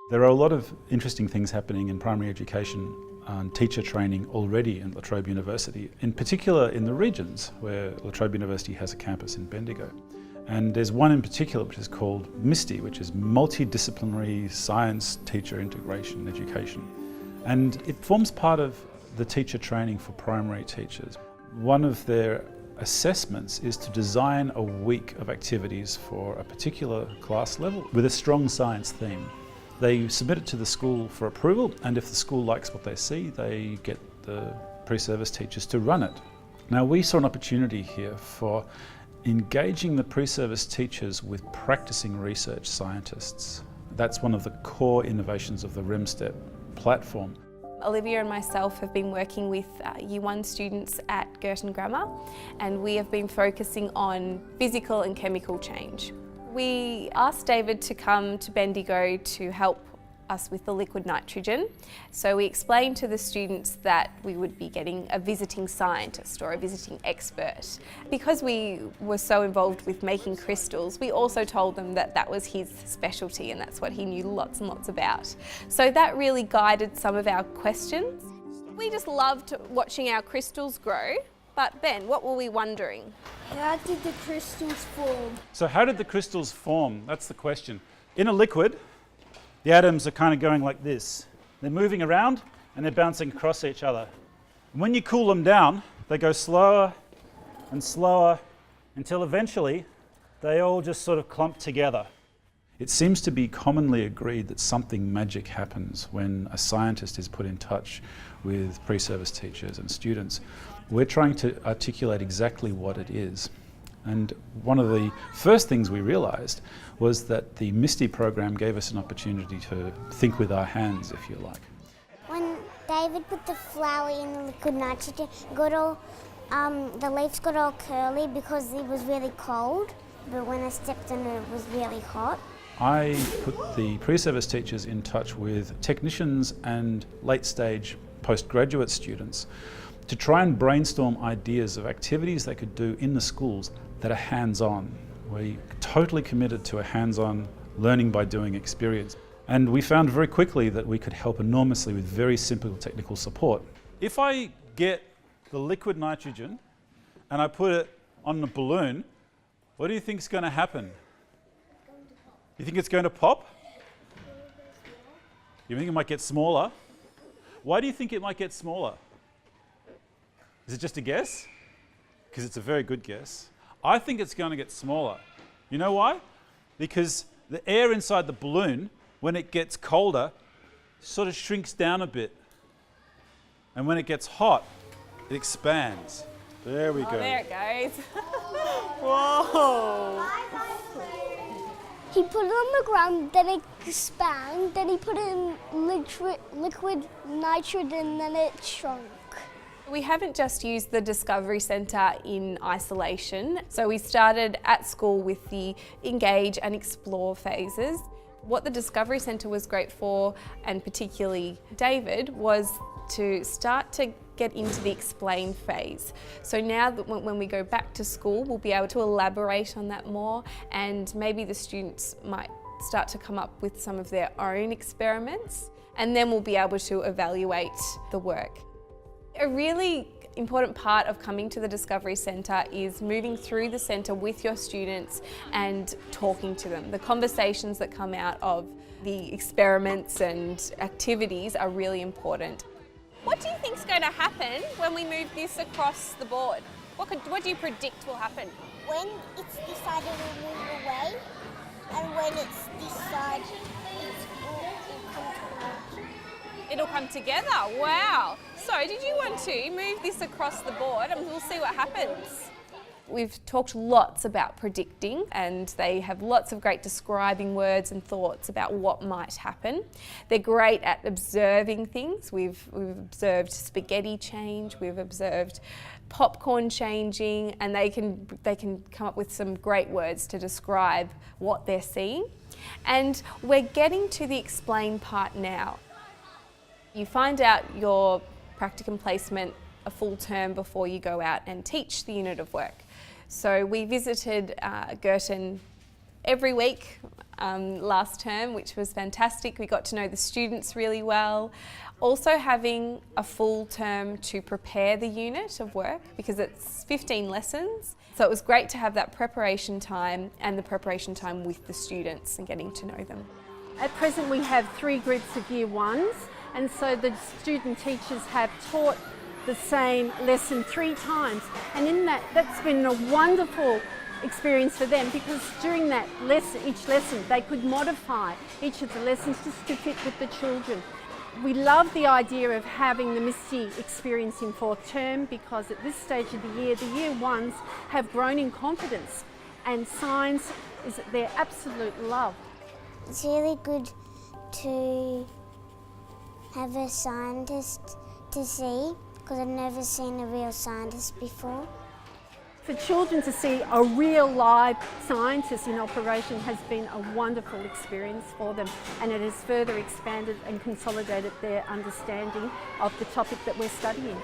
There are a lot of interesting things happening in primary education and teacher training already in La Trobe University, in particular in the regions where La Trobe University has a campus in Bendigo. And there's one in particular which is called MSTIE, which is Multidisciplinary Science Teacher Integration Education. And it forms part of the teacher training for primary teachers. One of their assessments is to design a week of activities for a particular class level with a strong science theme. They submit it to the school for approval, and if the school likes what they see, they get the pre-service teachers to run it. Now, we saw an opportunity here for engaging the pre-service teachers with practicing research scientists. That's one of the core innovations of the REMSTEP platform. Olivia and myself have been working with Year 1 students at Girton Grammar, and we have been focusing on physical and chemical change. We asked David to come to Bendigo to help us with the liquid nitrogen. So we explained to the students that we would be getting a visiting scientist or a visiting expert. Because we were so involved with making crystals, we also told them that that was his specialty and that's what he knew lots and lots about. So that really guided some of our questions. We just loved watching our crystals grow. But Ben, what were we wondering? How did the crystals form? So how did the crystals form? That's the question. In a liquid, the atoms are kind of going like this. They're moving around and they're bouncing across each other. And when you cool them down, they go slower and slower until eventually they all just sort of clump together. It seems to be commonly agreed that something magic happens when a scientist is put in touch with pre-service teachers and students. We're trying to articulate exactly what it is. And one of the first things we realised was that the MSTIE program gave us an opportunity to think with our hands, if you like. When David put the flour in the liquid nitrogen, got all, the leaves got all curly because it was really cold, but when I stepped on it, it was really hot. I put the pre-service teachers in touch with technicians and late-stage postgraduate students to try and brainstorm ideas of activities they could do in the schools that are hands-on. We totally committed to a hands-on learning by doing experience. And we found very quickly that we could help enormously with very simple technical support. If I get the liquid nitrogen and I put it on a balloon, what do you think is going to happen? You think it's going to pop? You think it might get smaller? Why do you think it might get smaller? Is it just a guess? Because it's a very good guess. I think it's going to get smaller. You know why? Because the air inside the balloon, when it gets colder, sort of shrinks down a bit. And when it gets hot, it expands. There we go. There it goes. Whoa! He put it on the ground, then it expanded, then he put it in liquid nitrogen, then it shrunk. We haven't just used the Discovery Centre in isolation. So we started at school with the engage and explore phases. What the Discovery Centre was great for, and particularly David, was to start to get into the explain phase. So now that when we go back to school, we'll be able to elaborate on that more, and maybe the students might start to come up with some of their own experiments, and then we'll be able to evaluate the work. A really important part of coming to the Discovery Centre is moving through the centre with your students and talking to them. The conversations that come out of the experiments and activities are really important. What do you think is going to happen when we move this across the board? What do you predict will happen? When it's this side, it will move away, and when it's this side, It'll come together. Wow. So did you want to move this across the board and we'll see what happens? We've talked lots about predicting, and they have lots of great describing words and thoughts about what might happen. They're great at observing things. We've observed spaghetti change, we've observed popcorn changing, and they can come up with some great words to describe what they're seeing. And we're getting to the explain part now. You find out your practicum placement a full term before you go out and teach the unit of work. So we visited Girton every week last term, which was fantastic. We got to know the students really well. Also having a full term to prepare the unit of work, because it's 15 lessons. So it was great to have that preparation time and the preparation time with the students and getting to know them. At present we have 3 groups of year ones, and so the student teachers have taught the same lesson 3 times, and in that's been a wonderful experience for them, because during that lesson, each lesson, they could modify each of the lessons just to fit with the children. We love the idea of having the MSTIE experience in 4th term, because at this stage of the year ones have grown in confidence, and science is their absolute love. It's really good to have a scientist to see, because I've never seen a real scientist before. For children to see a real live scientist in operation has been a wonderful experience for them, and it has further expanded and consolidated their understanding of the topic that we're studying.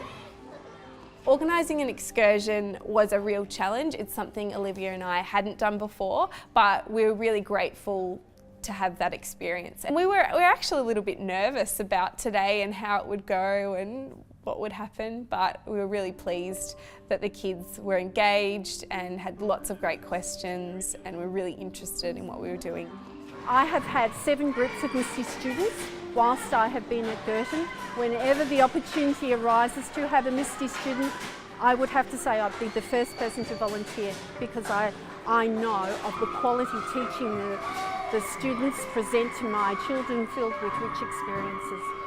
Organising an excursion was a real challenge. It's something Olivia and I hadn't done before, but we were really grateful to have that experience. And we were actually a little bit nervous about today and how it would go and what would happen, but we were really pleased that the kids were engaged and had lots of great questions and were really interested in what we were doing. I have had 7 groups of MSTIE students whilst I have been at Girton. Whenever the opportunity arises to have a MSTIE student, I would have to say I'd be the first person to volunteer, because I know of the quality teaching the students present to my children, filled with rich experiences.